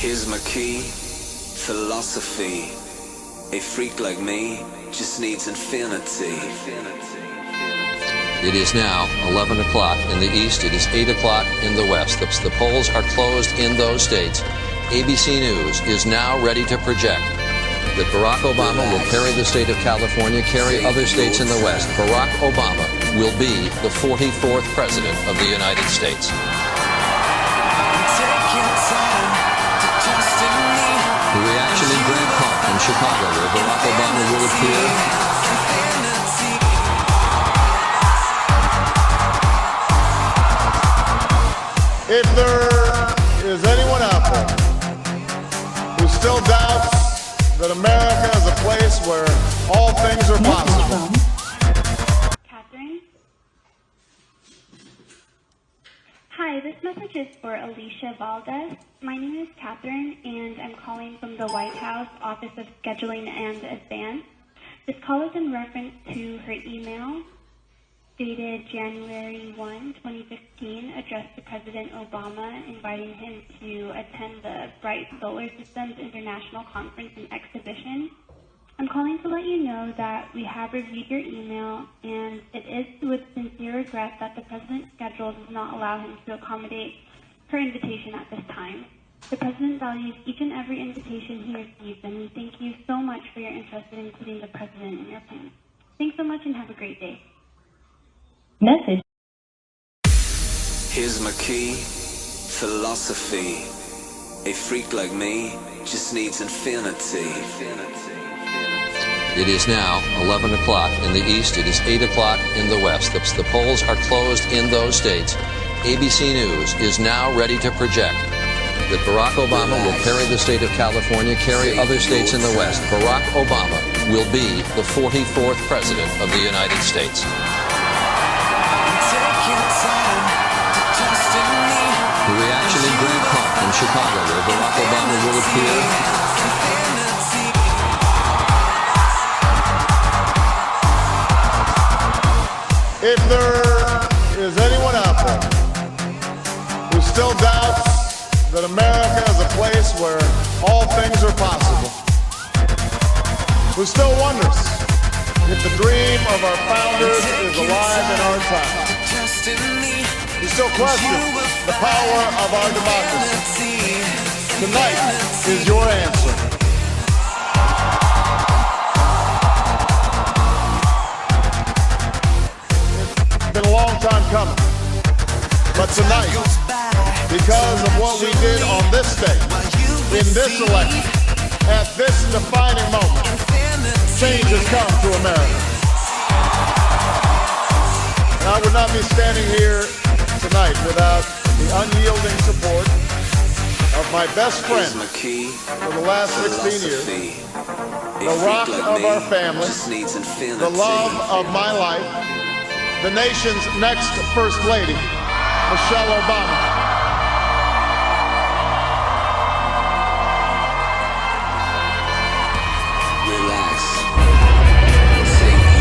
Here's my key, philosophy. A freak like me just needs infinity. It is now 11 o'clock in the east. It is 8 o'clock in the west. The polls are closed in those states. ABC News is now ready to project that Barack Obama will carry the state of California, carry other states in the west. Barack Obama will be the 44th president of the United States. The reaction in Grant Park in Chicago, where Barack Obama will appear. If there is anyone out there who still doubts that America is a place where all things are possible. Catherine? Hi, this message is for Alicia Valdez. My name is Catherine, and I'm calling from the White House Office of Scheduling and Advance. This call is in reference to her email dated January 1, 2015, addressed to President Obama, inviting him to attend the Bright Solar Systems International Conference and Exhibition. I'm calling to let you know that we have reviewed your email, and it is with sincere regret that the President's schedule does not allow him to accommodate her invitation at this time. The President values each and every invitation he receives, and we thank you so much for your interest in including the President in your plans. Thanks so much and have a great day. Message. Here's my key, philosophy. A freak like me just needs infinity. It is now 11 o'clock in the east. It is 8 o'clock in the west. The polls are closed in those states. ABC News is now ready to project that Barack Obama will carry the state of California, carry other states in the west. Barack Obama will be the 44th president of the United States. The reaction in Grant Park in Chicago, where Barack Obama will appear. If there is anyone out there who still doubts that America is a place where all things are possible, who still wonders if the dream of our founders is alive in our time, who still questions the power of our democracy, tonight is your answer. It's been a long time coming, but tonight, because of what we did on this day, in this election, at this defining moment, change has come to America. And I would not be standing here tonight without the unyielding support of my best friend for the last 16 years, the rock of our family, the love of my life, the nation's next First Lady, Michelle Obama.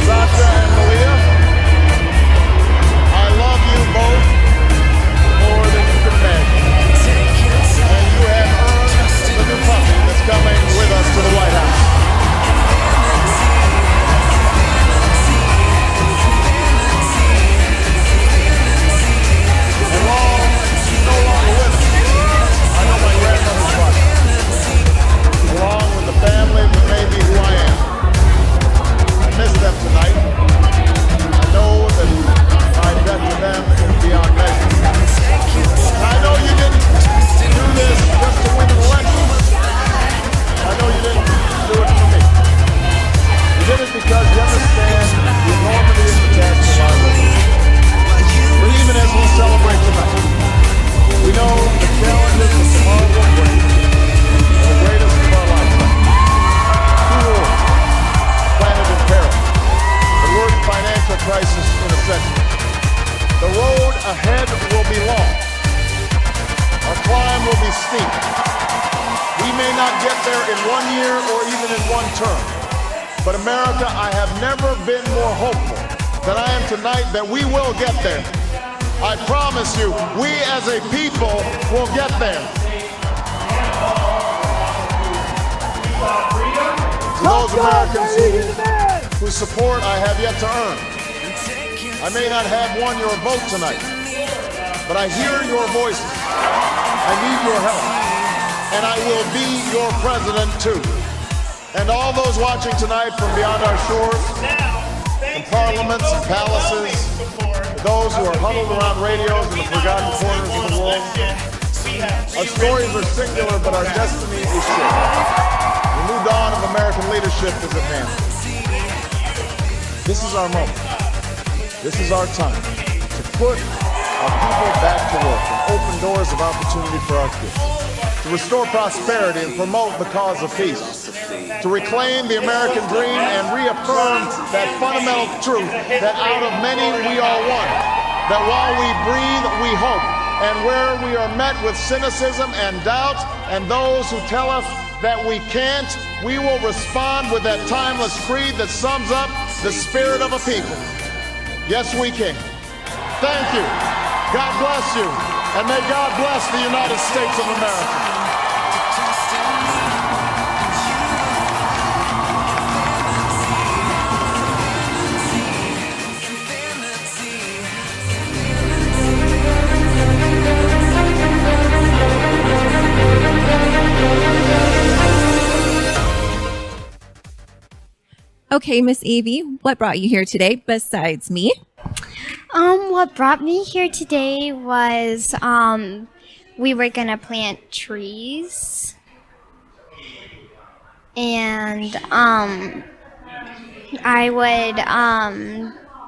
Sasha and Malia, I love you both more than you can imagine. And you have earned the new puppy that's coming with us to the White House. And while she's no longer with us, I know my grandmother's body, along with the family that made me who I am. I miss them tonight. I know that my debt to them is beyond measure. And I know you didn't do this just to win an election. I know you didn't do it for me. You did it because you understand the enormity of the task of our living. But even as we celebrate tonight, we know the challenges that tomorrow will bring are the greatest of our lifetime. Two wars, planet in peril, the worst financial crisis in a century. The road ahead will be long. Our climb will be steep. We may not get there in 1 year or even in one term. But America, I have never been more hopeful than I am tonight that we will get there. I promise you, we as a people will get there. Americans whose support I have yet to earn. I may not have won your vote tonight, but I hear your voices. I need your help, and I will be your president too. And all those watching tonight from beyond our shores, from parliaments and palaces, those who are huddled around radios in the forgotten corners of the world, our stories are singular, but our destiny is shared. The new dawn of American leadership is at hand. This is our moment. This is our time to put our people back to work and open doors of opportunity for our kids, to restore prosperity and promote the cause of peace, to reclaim the American dream and reaffirm that fundamental truth that out of many we are one, that while we breathe, we hope, and where we are met with cynicism and doubt and those who tell us that we can't, we will respond with that timeless creed that sums up the spirit of a people. Yes, we can. Thank you. God bless you. And may God bless the United States of America. Okay, Miss Evie, what brought you here today besides me? What brought me here today was we were gonna plant trees, and I would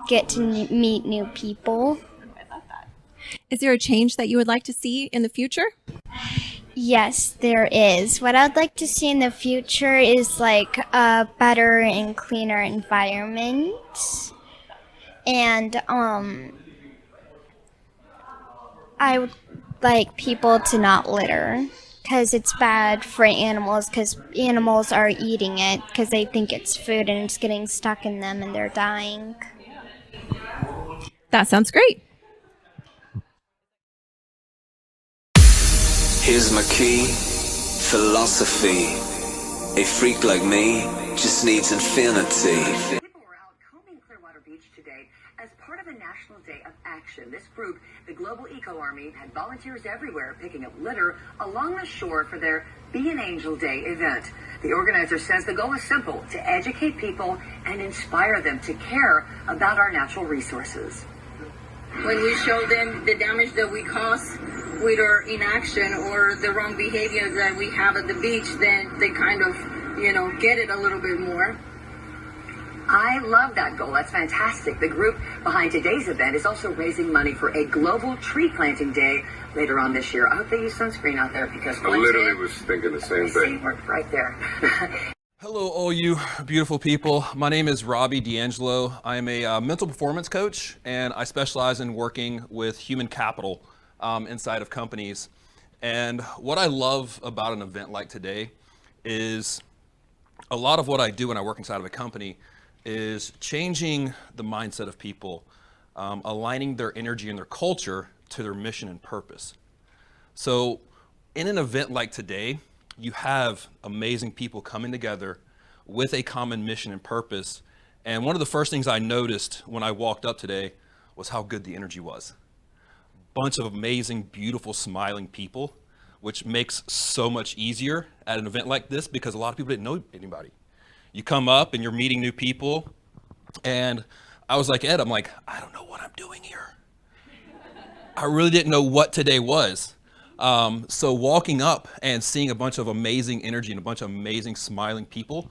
get to meet new people. Is there a change that you would like to see in the future? Yes, there is. What I'd like to see in the future is like a better and cleaner environment. And I would like people to not litter, because it's bad for animals, because animals are eating it because they think it's food and it's getting stuck in them and they're dying. That sounds great. Here's my key, philosophy. A freak like me just needs infinity. People were out combing Clearwater Beach today as part of a National Day of Action. This group, the Global Eco Army, had volunteers everywhere picking up litter along the shore for their Be an Angel Day event. The organizer says the goal is simple: to educate people and inspire them to care about our natural resources. When we show them the damage that we cause with our inaction or the wrong behavior that we have at the beach, then they kind of, get it a little bit more. I love that goal. That's fantastic. The group behind today's event is also raising money for a global tree planting day later on this year. I hope they use sunscreen out there, because I literally was thinking the same thing. Worked right there. Hello, all you beautiful people. My name is Robbie D'Angelo. I am a mental performance coach, and I specialize in working with human capital inside of companies. And what I love about an event like today is a lot of what I do when I work inside of a company is changing the mindset of people, aligning their energy and their culture to their mission and purpose. So in an event like today, you have amazing people coming together with a common mission and purpose. And one of the first things I noticed when I walked up today was how good the energy was. Bunch of amazing, beautiful, smiling people, which makes so much easier at an event like this, because a lot of people didn't know anybody. You come up and you're meeting new people, and I was like, Ed, I don't know what I'm doing here. I really didn't know what today was. So walking up and seeing a bunch of amazing energy and a bunch of amazing smiling people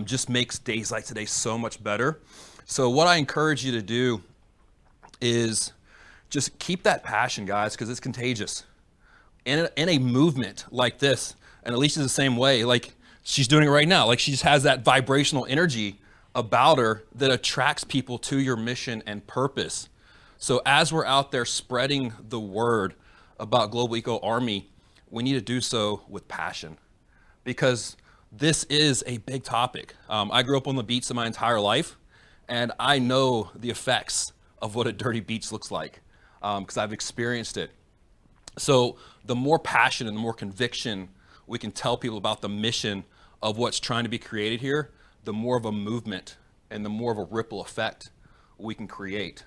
just makes days like today so much better. So what I encourage you to do is just keep that passion, guys, because it's contagious. In a movement like this, and Alicia's the same way, like she's doing it right now, like she just has that vibrational energy about her that attracts people to your mission and purpose. So as we're out there spreading the word about Global Eco Army, we need to do so with passion, because this is a big topic. I grew up on the beach my entire life, and I know the effects of what a dirty beach looks like, because I've experienced it. So the more passion and the more conviction we can tell people about the mission of what's trying to be created here, the more of a movement and the more of a ripple effect we can create.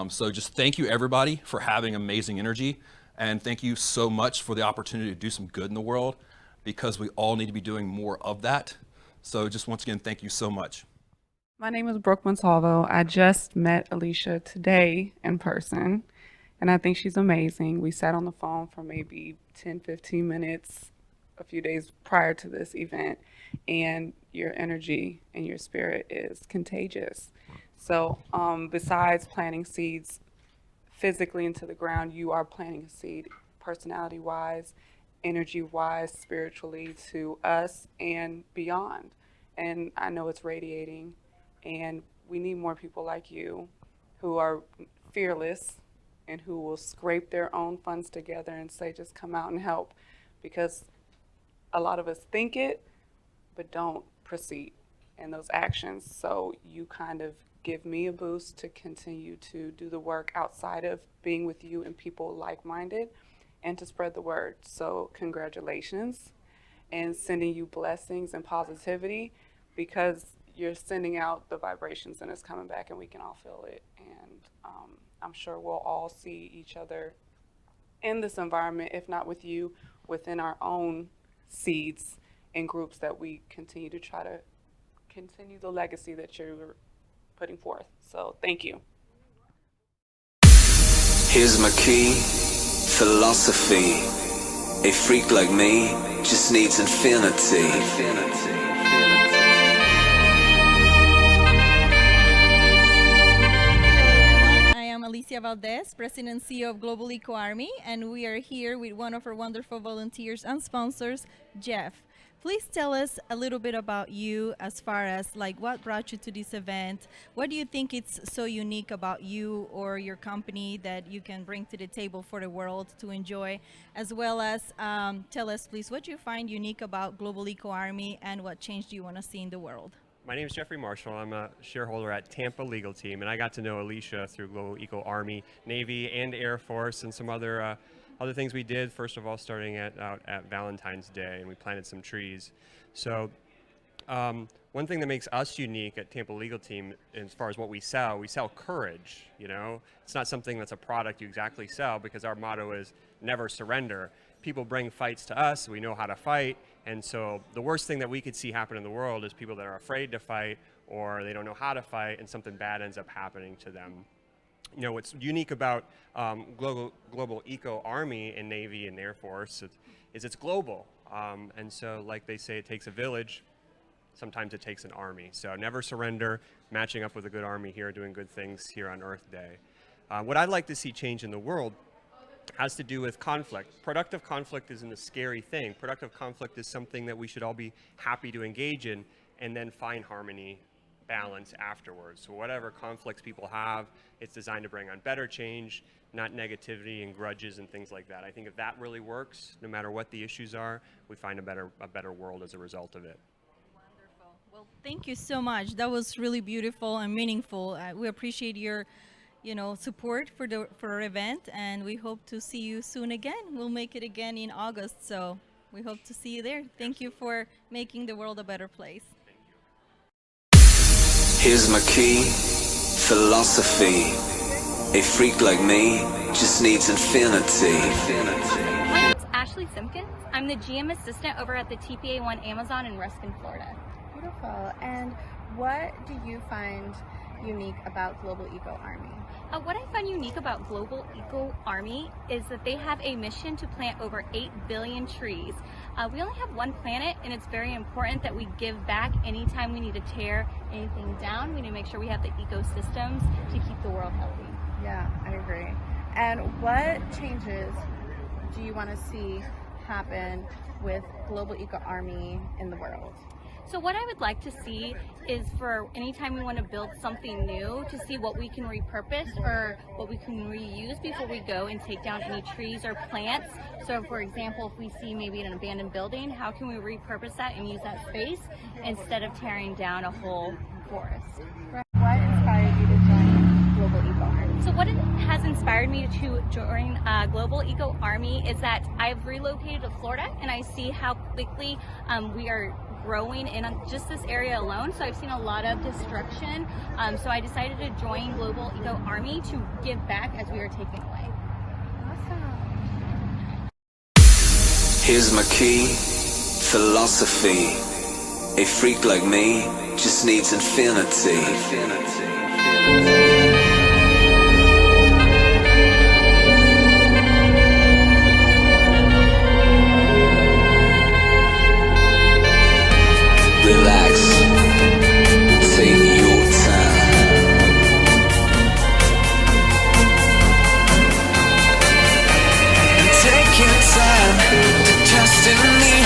So just thank you everybody for having amazing energy, and thank you so much for the opportunity to do some good in the world, because we all need to be doing more of that. So just once again, thank you so much. My name is Brooke Montalvo. I just met Alicia today in person, and I think she's amazing. We sat on the phone for maybe 10, 15 minutes a few days prior to this event, and your energy and your spirit is contagious. So besides planting seeds physically into the ground, you are planting a seed personality-wise, energy-wise, spiritually to us and beyond. And I know it's radiating, and we need more people like you who are fearless and who will scrape their own funds together and say, just come out and help, because a lot of us think it, but don't proceed in those actions. So you kind of give me a boost to continue to do the work outside of being with you and people like-minded, and to spread the word. So congratulations, and sending you blessings and positivity, because you're sending out the vibrations and it's coming back and we can all feel it. And I'm sure we'll all see each other in this environment, if not with you, within our own seeds and groups that we continue to try to continue the legacy that you're putting forth. So thank you. Here's my key philosophy. A freak like me just needs infinity. Alicia Valdez, President and CEO of Global Eco Army, and we are here with one of our wonderful volunteers and sponsors, Jeff. Please tell us a little bit about you, as far as like what brought you to this event. What do you think it's so unique about you or your company that you can bring to the table for the world to enjoy, as well as tell us please what you find unique about Global Eco Army and what change do you want to see in the world. My name is Jeffrey Marshall. I'm a shareholder at Tampa Legal Team, and I got to know Alicia through Global Eco Army, Navy, and Air Force, and some other things we did. First of all, starting out at Valentine's Day, and we planted some trees. So one thing that makes us unique at Tampa Legal Team, as far as what we sell courage. You know, it's not something that's a product you exactly sell, because our motto is never surrender. People bring fights to us, we know how to fight, and so the worst thing that we could see happen in the world is people that are afraid to fight, or they don't know how to fight, and something bad ends up happening to them. You know, what's unique about Global Eco Army and Navy and Air Force is it's global, and so like they say, it takes a village, sometimes it takes an army. So never surrender, matching up with a good army here, doing good things here on Earth Day. What I'd like to see change in the world has to do with conflict. Productive conflict isn't a scary thing. Productive conflict is something that we should all be happy to engage in, and then find harmony, balance afterwards. So whatever conflicts people have, it's designed to bring on better change, not negativity and grudges and things like that. I think if that really works, no matter what the issues are, we find a better world as a result of it. Wonderful. Well, thank you so much. That was really beautiful and meaningful. We appreciate your support for our event, and we hope to see you soon again. We'll make it again in August, so we hope to see you there. Thank you for making the world a better place. Here's my key philosophy. A freak like me just needs infinity. My name's Ashley Simpkins. I'm the GM assistant over at the TPA-1 Amazon in Ruskin, Florida. Beautiful. And what do you find unique about Global Eco Army? What I find unique about Global Eco Army is that they have a mission to plant over 8 billion trees. We only have one planet, and it's very important that we give back anytime we need to tear anything down. We need to make sure we have the ecosystems to keep the world healthy. Yeah, I agree. And what changes do you want to see happen with Global Eco Army in the world? So what I would like to see is, for anytime we want to build something new, to see what we can repurpose or what we can reuse before we go and take down any trees or plants. So for example, if we see maybe an abandoned building, how can we repurpose that and use that space instead of tearing down a whole forest? What inspired you to join Global Eco Army? So what has inspired me to join Global Eco Army is that I've relocated to Florida, and I see how quickly we are growing in just this area alone. So I've seen a lot of destruction. So I decided to join Global Eco Army to give back as we are taken away. Here's my key, philosophy. A freak like me just needs infinity. Relax, take your time. And take your time to trust in me,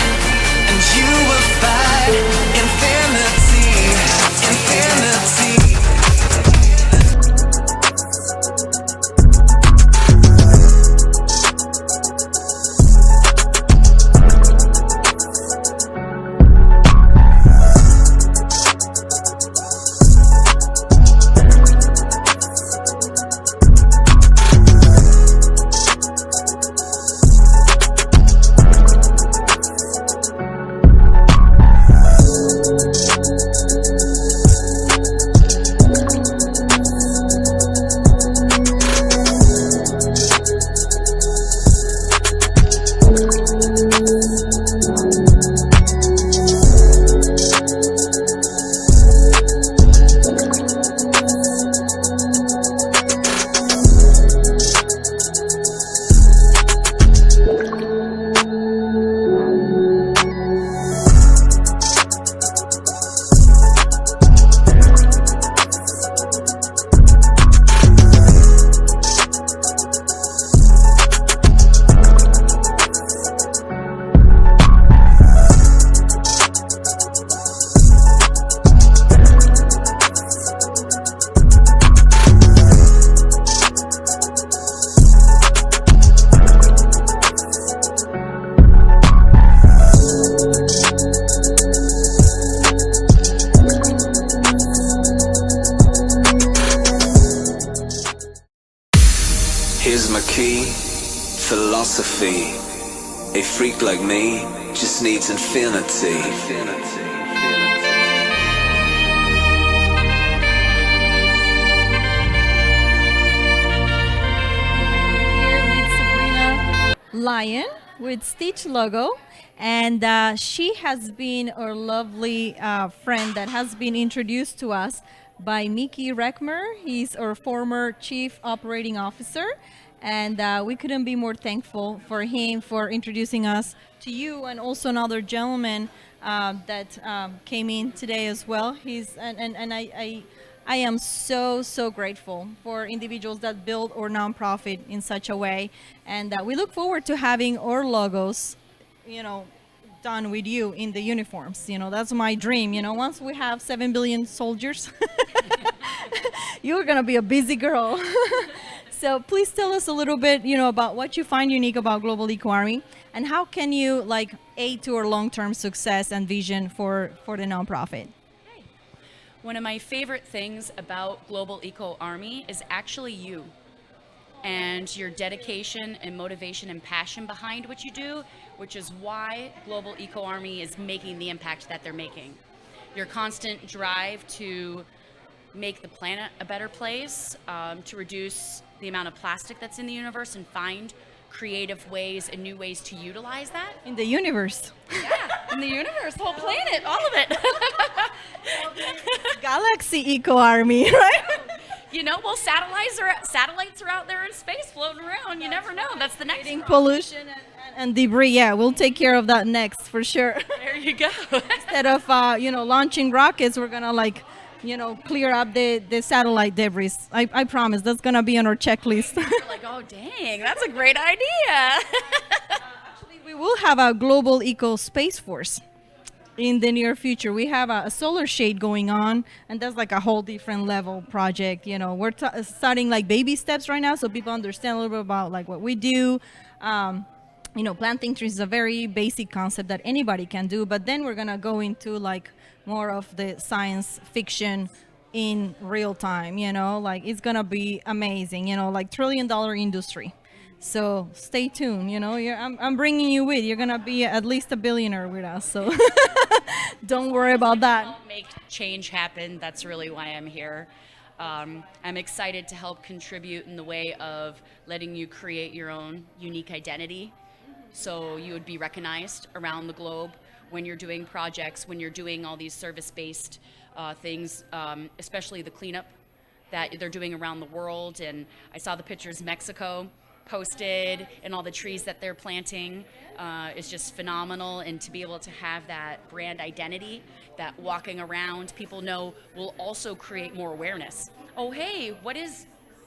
and you will find infinity, infinity. Here's my key, philosophy. A freak like me just needs infinity. Here with Sabrina Lion with Stitch logo, and she has been our lovely friend that has been introduced to us by Mickey Reckmer. He's our former Chief Operating Officer, and we couldn't be more thankful for him for introducing us to you, and also another gentleman that came in today as well. I am so grateful for individuals that build our nonprofit in such a way, and we look forward to having our logos, done with you in the uniforms. That's my dream. Once we have 7 billion soldiers, you're gonna be a busy girl. So please tell us a little bit, about what you find unique about Global Eco Army, and how can you aid to our long-term success and vision for the nonprofit. One of my favorite things about Global Eco Army is actually you and your dedication and motivation and passion behind what you do, which is why Global Eco Army is making the impact that they're making. Your constant drive to make the planet a better place, to reduce the amount of plastic that's in the universe and find creative ways and new ways to utilize that. In the universe. Yeah, in the universe, the whole planet, all of it. Galaxy Eco Army, right? Well, satellites are out there in space floating around. You never know. That's the next one. Pollution and debris. Yeah, we'll take care of that next for sure. There you go. Instead of launching rockets, we're gonna clear up the satellite debris. I promise that's gonna be on our checklist. You're like, oh dang, that's a great idea. Actually, we will have a Global Eco Space Force in the near future. We have a solar shade going on, and that's a whole different level project. We're starting baby steps right now, so people understand a little bit about what we do. Planting trees is a very basic concept that anybody can do, but then we're gonna go into more of the science fiction in real time. It's gonna be amazing. $1 trillion industry. So stay tuned. I'm bringing you with. You're gonna be at least a billionaire with us. So don't worry about that. Help make change happen. That's really why I'm here. I'm excited to help contribute in the way of letting you create your own unique identity, so you would be recognized around the globe when you're doing projects, when you're doing all these service-based things, especially the cleanup that they're doing around the world. And I saw the pictures Mexico posted, and all the trees that they're planting is just phenomenal. And to be able to have that brand identity, that walking around people know, will also create more awareness. Oh, hey, what is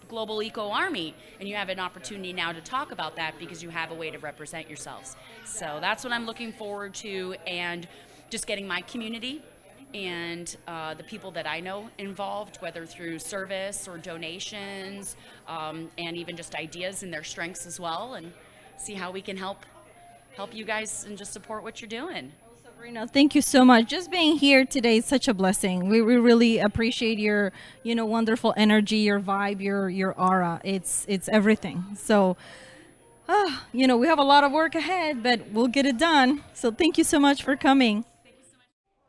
Global Eco Army? And you have an opportunity now to talk about that because you have a way to represent yourselves. So that's what I'm looking forward to, and just getting my community and the people that I know involved, whether through service or donations, and even just ideas and their strengths as well, and see how we can help you guys and just support what you're doing. Sabrina, thank you so much. Just being here today is such a blessing. We really appreciate your, wonderful energy, your vibe, your aura. It's everything. So, we have a lot of work ahead, but we'll get it done. So thank you so much for coming.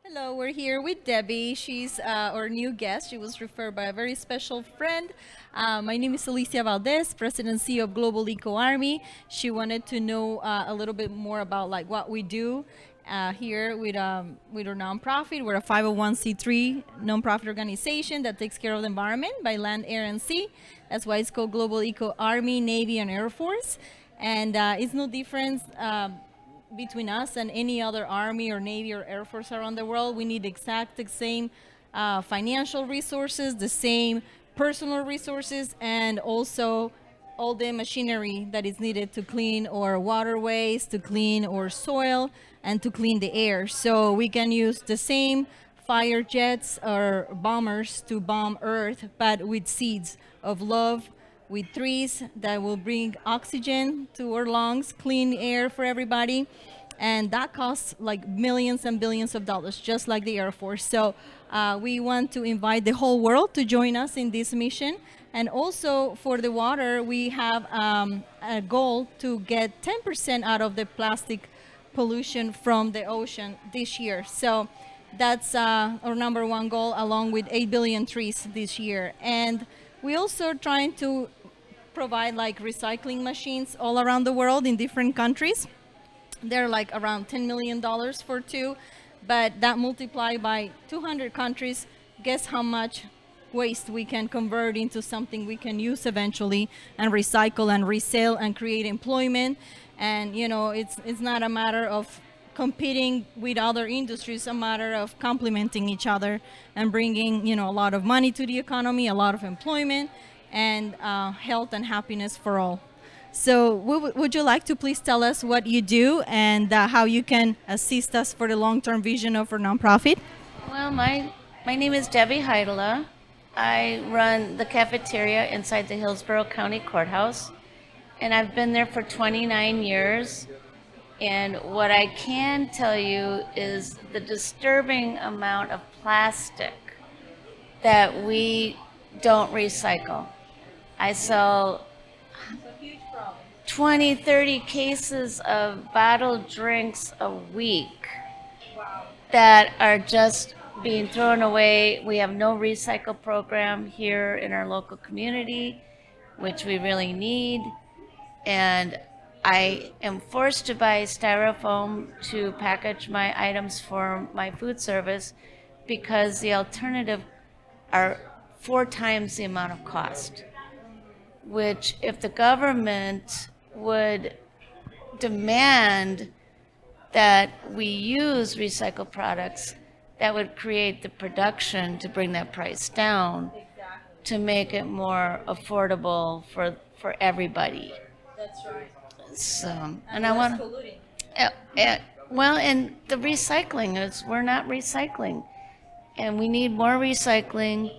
Hello, we're here with Debbie. She's our new guest. She was referred by a very special friend. My name is Alicia Valdez, President and CEO of Global Eco Army. She wanted to know a little bit more about what we do here with our nonprofit. We're a 501c3 nonprofit organization that takes care of the environment by land, air, and sea. That's why it's called Global Eco Army, Navy, and Air Force. And it's no difference between us and any other Army or Navy or Air Force around the world. We need the same financial resources, the same personal resources, and also all the machinery that is needed to clean our waterways, to clean our soil, and to clean the air. So we can use the same fire jets or bombers to bomb Earth, but with seeds of love, with trees that will bring oxygen to our lungs, clean air for everybody. And that costs like millions and billions of dollars, just like the Air Force. So we want to invite the whole world to join us in this mission. And also for the water, we have a goal to get 10% out of the plastic pollution from the ocean this year. So that's our #1 goal, along with 8 billion trees this year. And we also are trying to provide recycling machines all around the world in different countries. They're around $10 million for 2, but that multiplied by 200 countries, guess how much waste we can convert into something we can use eventually and recycle and resell and create employment. And it's not a matter of competing with other industries, it's a matter of complementing each other and bringing a lot of money to the economy, a lot of employment, and health and happiness for all. So would you like to please tell us what you do and how you can assist us for the long-term vision of our nonprofit? Well, my name is Debbie Heidela. I run the cafeteria inside the Hillsborough County Courthouse, and I've been there for 29 years. And what I can tell you is the disturbing amount of plastic that we don't recycle. I sell 20, 30 cases of bottled drinks a week that are just being thrown away. We have no recycle program here in our local community, which we really need. And I am forced to buy styrofoam to package my items for my food service because the alternative are 4 times the amount of cost, which if the government would demand that we use recycled products, that would create the production to bring that price down, to make it more affordable for everybody. That's right. So, and I want to, well, and the recycling is, we're not recycling, and we need more recycling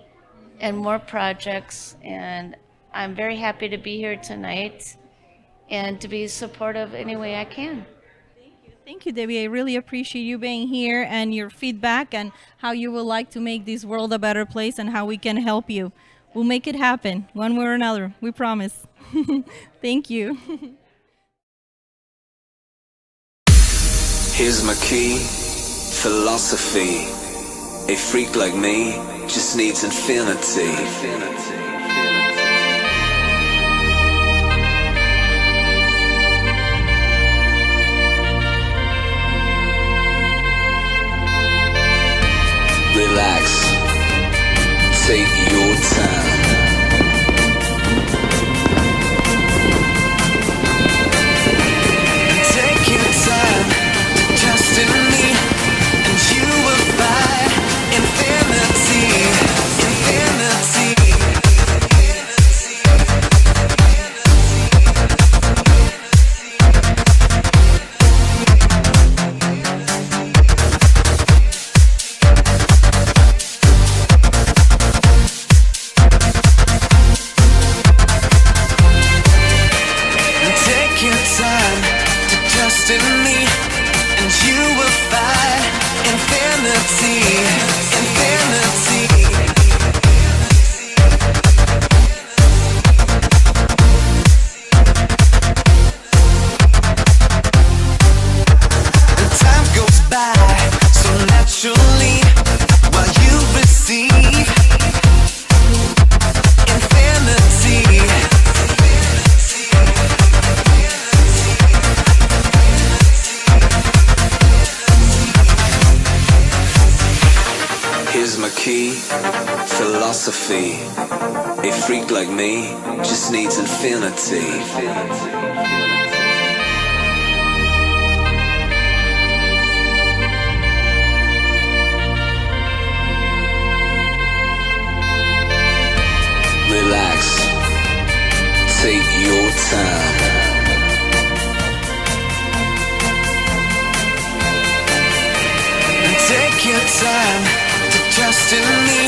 and more projects. And I'm very happy to be here tonight and to be supportive any way I can. Thank you, Debbie. I really appreciate you being here and your feedback and how you would like to make this world a better place and how we can help you. We'll make it happen one way or another. We promise. Thank you. Here's my key, philosophy. A freak like me just needs infinity. Relax, take your time. Take your time to trust in me, and you will find infinity, infinity. Take your time to trust in me, and you will find infinity, infinity. And time goes by so naturally while you receive infinity. Here's my key, philosophy. A freak like me just needs infinity. Relax, take your time. Take your time to trust in me,